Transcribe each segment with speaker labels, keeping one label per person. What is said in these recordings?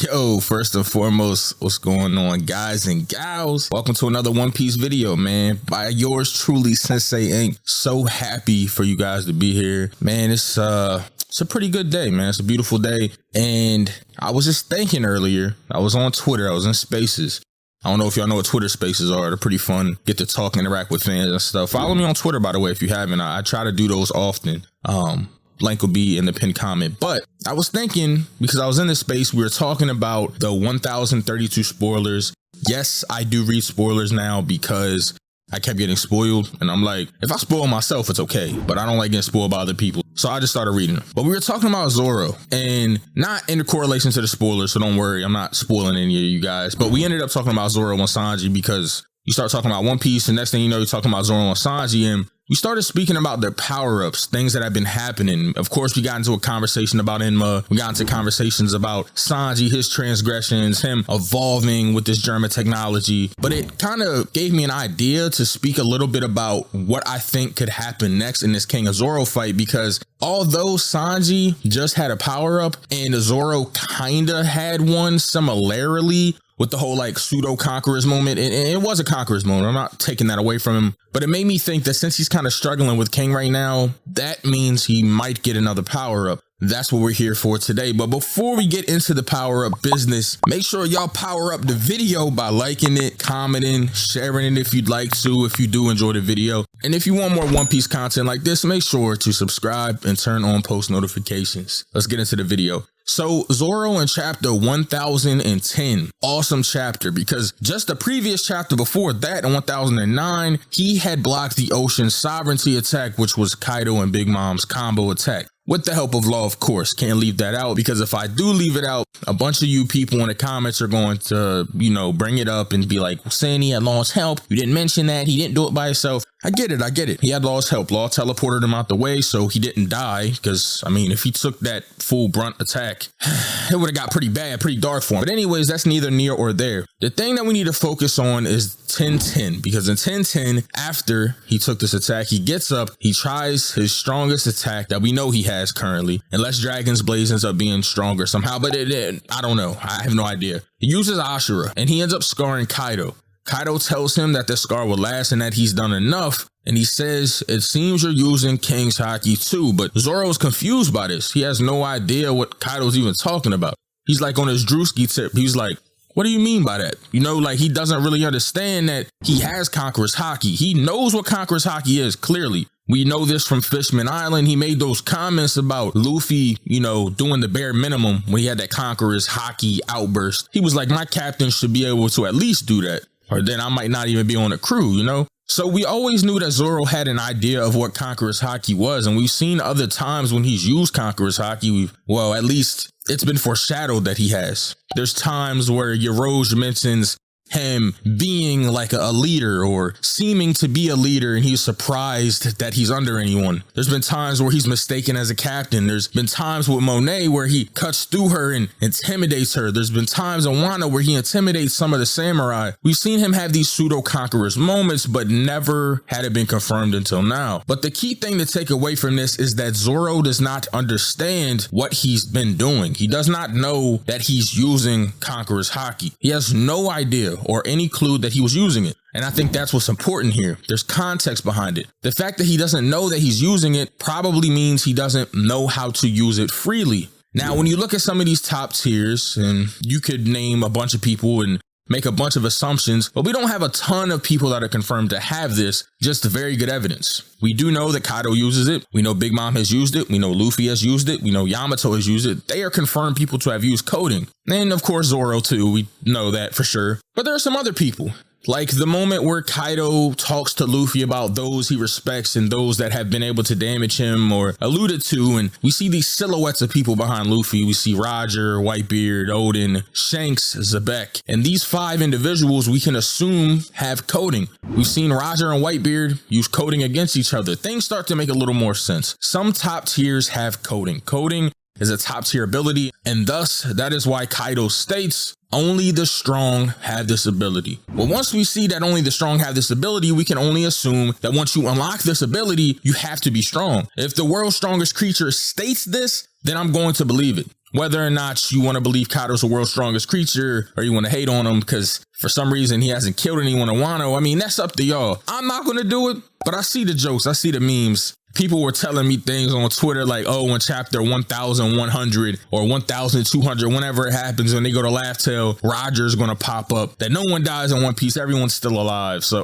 Speaker 1: Yo, first and foremost, what's going on, guys and gals? Welcome to another One Piece video, man, by yours truly, Synsei Inc. So happy for you guys to be here, man. It's a pretty good day, man. It's a beautiful day, and I was just thinking earlier. I was on Twitter. I was in Spaces. I don't know if y'all know what Twitter Spaces are. They're pretty fun. Get to talk and interact with fans and stuff. Follow me on Twitter, by the way, if you haven't. I try to do those often. Link will be in the pinned comment. But I was thinking, because I was in this space, we were talking about the 1032 spoilers. Yes, I do read spoilers now because I kept getting spoiled. And I'm like, if I spoil myself, it's okay. But I don't like getting spoiled by other people. So I just started reading them. But we were talking about Zoro, and not in correlation to the spoilers. So don't worry, I'm not spoiling any of you guys. But we ended up talking about Zoro and Sanji because you start talking about One Piece, and next thing you know, you're talking about Zoro and Sanji, and we started speaking about their power-ups, things that have been happening. Of course, we got into a conversation about Enma. We got into conversations about Sanji, his transgressions, him evolving with this German technology. But it kind of gave me an idea to speak a little bit about what I think could happen next in this King of Zoro fight, because although Sanji just had a power-up and Zoro kinda had one similarly, with the whole like pseudo conquerors moment, and it was a conquerors moment. I'm not taking that away from him, but it made me think that since he's kind of struggling with King right now, that means he might get another power up. That's what we're here for today. But before we get into the power up business, make sure y'all power up the video by liking it, commenting, sharing it if you'd like to, if you do enjoy the video. And if you want more One Piece content like this, make sure to subscribe and turn on post notifications. Let's get into the video. So Zoro in chapter 1010, awesome chapter, because just the previous chapter before that in 1009, he had blocked the ocean sovereignty attack, which was Kaido and Big Mom's combo attack. With the help of Law, of course. Can't leave that out, because if I do leave it out, a bunch of you people in the comments are going to, bring it up and be like, saying he had Law's help. You didn't mention that. He didn't do it by himself. I get it. He had Law's help. Law teleported him out the way so he didn't die, because, if he took that full brunt attack, it would have got pretty bad, pretty dark for him. But anyways, that's neither near or there. The thing that we need to focus on is 1010, because in 1010, after he took this attack, he gets up, he tries his strongest attack that we know he has currently, unless Dragon's Blaze ends up being stronger somehow, but I don't know. I have no idea. He uses Ashura, and he ends up scarring Kaido. Kaido tells him that the scar will last and that he's done enough, and he says, it seems you're using King's Haki too, but Zoro's confused by this. He has no idea what Kaido's even talking about. He's like on his Drewski tip. He's like, what do you mean by that? He doesn't really understand that he has Conqueror's Haki. He knows what Conqueror's Haki is, clearly. We know this from Fishman Island. He made those comments about Luffy, doing the bare minimum when he had that Conqueror's Haki outburst. He was like, my captain should be able to at least do that, or then I might not even be on the crew, So we always knew that Zoro had an idea of what Conqueror's Haki was, and we've seen other times when he's used Conqueror's Haki, at least it's been foreshadowed that he has. There's times where Yoroj mentions him being like a leader or seeming to be a leader, and he's surprised that he's under anyone. There's been times where he's mistaken as a captain. There's been times with Monet where he cuts through her and intimidates her. There's been times in Wano where he intimidates some of the samurai. We've seen him have these pseudo conquerors moments, but never had it been confirmed until now. But the key thing to take away from this is that Zoro does not understand what he's been doing. He does not know that he's using Conqueror's Haki. He has no idea or any clue that he was using it. And I think that's what's important here. There's context behind it. The fact that he doesn't know that he's using it probably means he doesn't know how to use it freely. Now, when you look at some of these top tiers, and you could name a bunch of people and make a bunch of assumptions, but we don't have a ton of people that are confirmed to have this, just very good evidence. We do know that Kaido uses it. We know Big Mom has used it. We know Luffy has used it. We know Yamato has used it. They are confirmed people to have used coding. And of course, Zoro too. We know that for sure. But there are some other people. Like the moment where Kaido talks to Luffy about those he respects and those that have been able to damage him or alluded to, and we see these silhouettes of people behind Luffy. We see Roger, Whitebeard, Oden, Shanks, Zebek, and these 5 individuals we can assume have coding. We've seen Roger and Whitebeard use coding against each other. Things start to make a little more sense. Some top tiers have coding. Coding is a top tier ability, and thus that is why Kaido states only the strong have this ability. Well, once we see that only the strong have this ability, we can only assume that once you unlock this ability, you have to be strong. If the world's strongest creature states this, then I'm going to believe it. Whether or not you want to believe Kaido's the world's strongest creature or you want to hate on him because for some reason he hasn't killed anyone in Wano, I mean, that's up to y'all. I'm not going to do it, but I see the jokes. I see the memes. People were telling me things on Twitter like, oh, in chapter 1100 or 1200, whenever it happens, when they go to Laugh Tale, Roger's going to pop up. That no one dies in One Piece. Everyone's still alive. So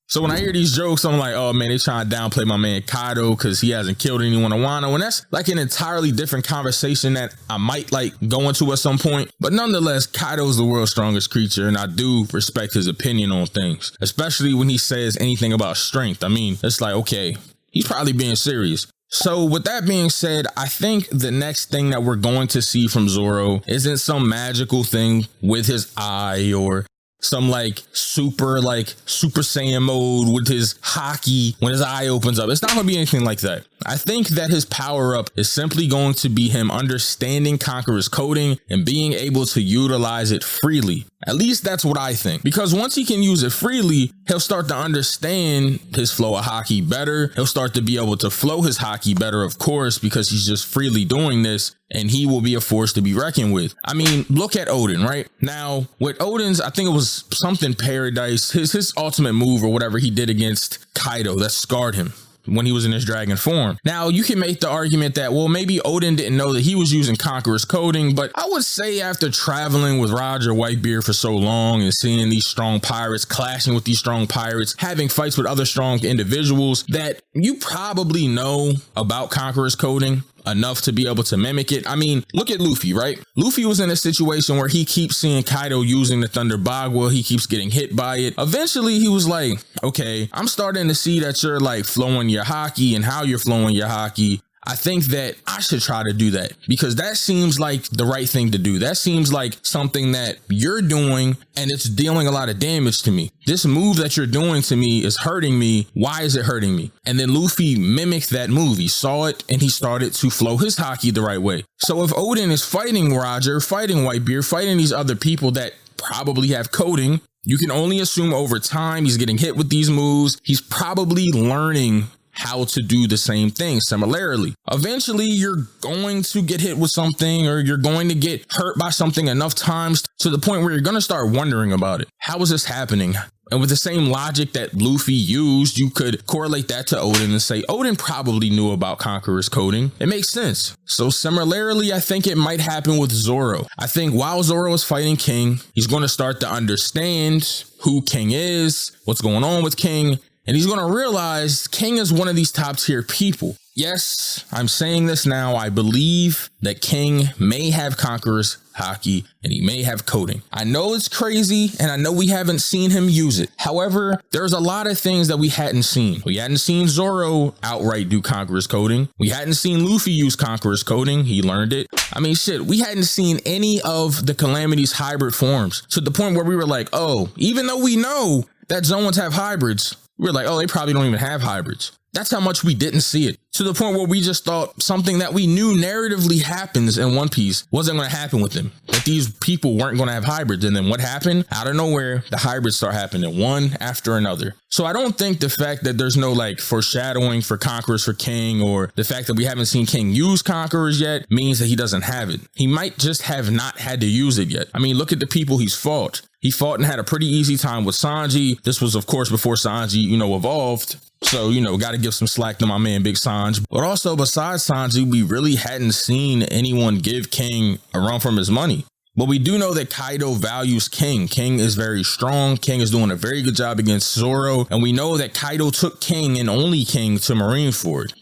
Speaker 1: so when I hear these jokes, I'm like, oh man, they trying to downplay my man Kaido because he hasn't killed anyone in Wano. And that's like an entirely different conversation that I might like go into at some point. But nonetheless, Kaido's the world's strongest creature, and I do respect his opinion on things, especially when he says anything about strength. I mean, it's like, okay, he's probably being serious. So with that being said, I think the next thing that we're going to see from Zoro isn't some magical thing with his eye or some like super Saiyan mode with his haki when his eye opens up. It's not going to be anything like that. I think that his power up is simply going to be him understanding Conqueror's coding and being able to utilize it freely. At least that's what I think. Because once he can use it freely, he'll start to understand his flow of haki better. He'll start to be able to flow his haki better, of course, because he's just freely doing this, and he will be a force to be reckoned with. I mean, look at Oden, right? Now, with Oden's, I think it was something Paradise, his ultimate move or whatever he did against Kaido that scarred him when he was in his dragon form. Now, you can make the argument that, well, maybe Oden didn't know that he was using Conqueror's coding, but I would say after traveling with Roger Whitebeard for so long and seeing these strong pirates, clashing with these strong pirates, having fights with other strong individuals, that you probably know about Conqueror's coding enough to be able to mimic it. I mean, look at Luffy, right? Luffy was in a situation where he keeps seeing Kaido using the Thunder Bagua. He keeps getting hit by it. Eventually, he was like, okay, I'm starting to see that you're like flowing your haki and how you're flowing your haki. I think that I should try to do that because that seems like the right thing to do. That seems like something that you're doing and it's dealing a lot of damage to me. This move that you're doing to me is hurting me. Why is it hurting me? And then Luffy mimicked that move. He saw it and he started to flow his haki the right way. So if Oden is fighting Roger, fighting Whitebeard, fighting these other people that probably have coding, you can only assume over time he's getting hit with these moves. He's probably learning how to do the same thing similarly. Eventually, you're going to get hit with something or you're going to get hurt by something enough times to the point where you're going to start wondering about it. How is this happening? And with the same logic that Luffy used, you could correlate that to Oden and say Oden probably knew about Conqueror's coding. It makes sense. So similarly, I think it might happen with Zoro. I think while Zoro is fighting King, he's going to start to understand who King is, what's going on with King, and he's going to realize King is one of these top tier people. Yes, I'm saying this now. I believe that King may have Conqueror's haki and he may have coding. I know it's crazy and I know we haven't seen him use it. However, there's a lot of things that we hadn't seen. We hadn't seen Zoro outright do Conqueror's coding. We hadn't seen Luffy use Conqueror's coding. He learned it. I mean, shit, we hadn't seen any of the Calamity's hybrid forms to the point where we were like, oh, even though we know that Zoans have hybrids, we're like, oh, they probably don't even have hybrids. That's how much we didn't see it, to the point where we just thought something that we knew narratively happens in One Piece wasn't going to happen with them, that these people weren't going to have hybrids. And then what happened? Out of nowhere, the hybrids start happening one after another. So I don't think the fact that there's no like foreshadowing for Conquerors for King, or the fact that we haven't seen King use Conquerors yet, means that he doesn't have it. He might just have not had to use it yet. I mean, look at the people he's fought. He fought and had a pretty easy time with Sanji. This was, of course, before Sanji, evolved. So, got to give some slack to my man, Big Sanji. But also, besides Sanji, we really hadn't seen anyone give King a run from his money. But we do know that Kaido values King. King is very strong. King is doing a very good job against Zoro. And we know that Kaido took King and only King to Marineford,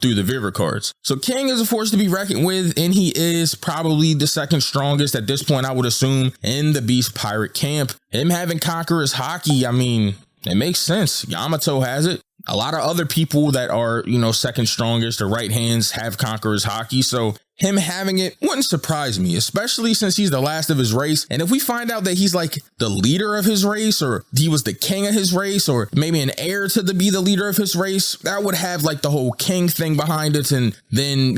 Speaker 1: through the Viver cards. So King is a force to be reckoned with, and he is probably the second strongest at this point, I would assume, in the Beast Pirate camp. Him having Conqueror's haki, I mean, it makes sense. Yamato has it. A lot of other people that are, second strongest or right hands have Conqueror's haki. So him having it wouldn't surprise me, especially since he's the last of his race. And if we find out that he's like the leader of his race, or he was the king of his race, or maybe an heir to be the leader of his race, that would have like the whole king thing behind it. And then,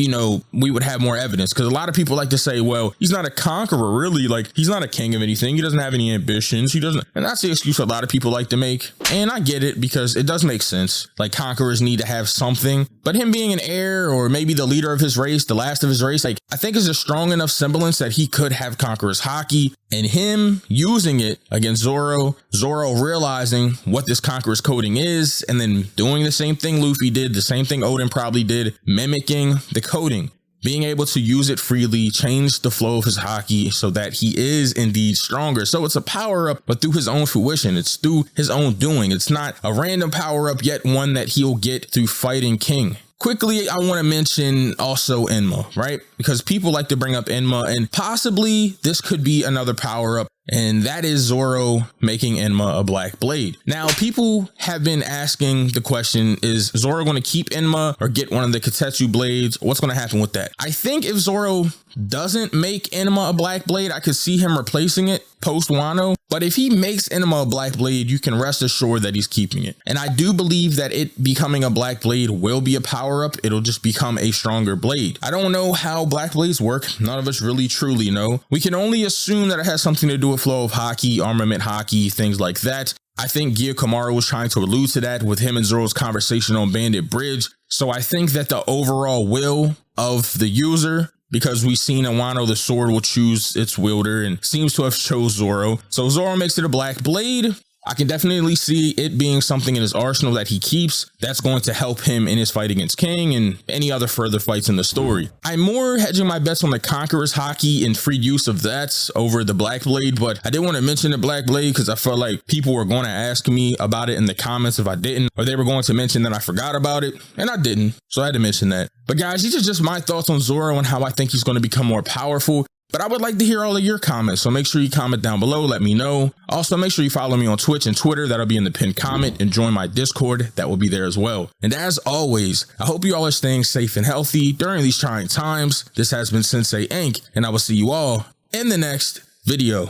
Speaker 1: we would have more evidence, because a lot of people like to say, well, he's not a conqueror, really. Like, he's not a king of anything. He doesn't have any ambitions. He doesn't. And that's the excuse a lot of people like to make. And I get it, because it does make sense. Like, conquerors need to have something. But him being an heir, or maybe the leader of his race, the last of his race, like, I think is a strong enough semblance that he could have Conqueror's Haki, and him using it against Zoro, Zoro realizing what this Conqueror's coding is, and then doing the same thing Luffy did, the same thing Oden probably did, mimicking the coding. Being able to use it freely, change the flow of his Haki so that he is indeed stronger. So it's a power up, but through his own fruition. It's through his own doing. It's not a random power up, yet one that he'll get through fighting King. Quickly, I want to mention also Enma, right? Because people like to bring up Enma, and possibly this could be another power up. And that is Zoro making Enma a black blade. Now, people have been asking the question, is Zoro going to keep Enma or get one of the Katetsu blades? What's going to happen with that? I think if Zoro doesn't make Enma a black blade, I could see him replacing it post Wano. But if he makes Enma a black blade, you can rest assured that he's keeping it. And I do believe that it becoming a black blade will be a power up. It'll just become a stronger blade. I don't know how black blades work. None of us really truly know. We can only assume that it has something to do with flow of Haki, armament Haki, things like that. I think Gyokamaru was trying to allude to that with him and Zoro's conversation on Bandit Bridge. So I think that the overall will of the user, because we've seen in Wano the sword will choose its wielder and seems to have chose Zoro. So Zoro makes it a black blade. I can definitely see it being something in his arsenal that he keeps that's going to help him in his fight against King and any other further fights in the story. I'm more hedging my bets on the Conqueror's Haki and free use of that over the Black Blade, but I did want to mention the Black Blade because I felt like people were going to ask me about it in the comments if I didn't, or they were going to mention that I forgot about it, and I didn't, so I had to mention that. But guys, these are just my thoughts on Zoro and how I think he's going to become more powerful. But I would like to hear all of your comments, so make sure you comment down below, let me know. Also, make sure you follow me on Twitch and Twitter, that'll be in the pinned comment, and join my Discord, that will be there as well. And as always, I hope you all are staying safe and healthy during these trying times. This has been Synsei Inc., and I will see you all in the next video.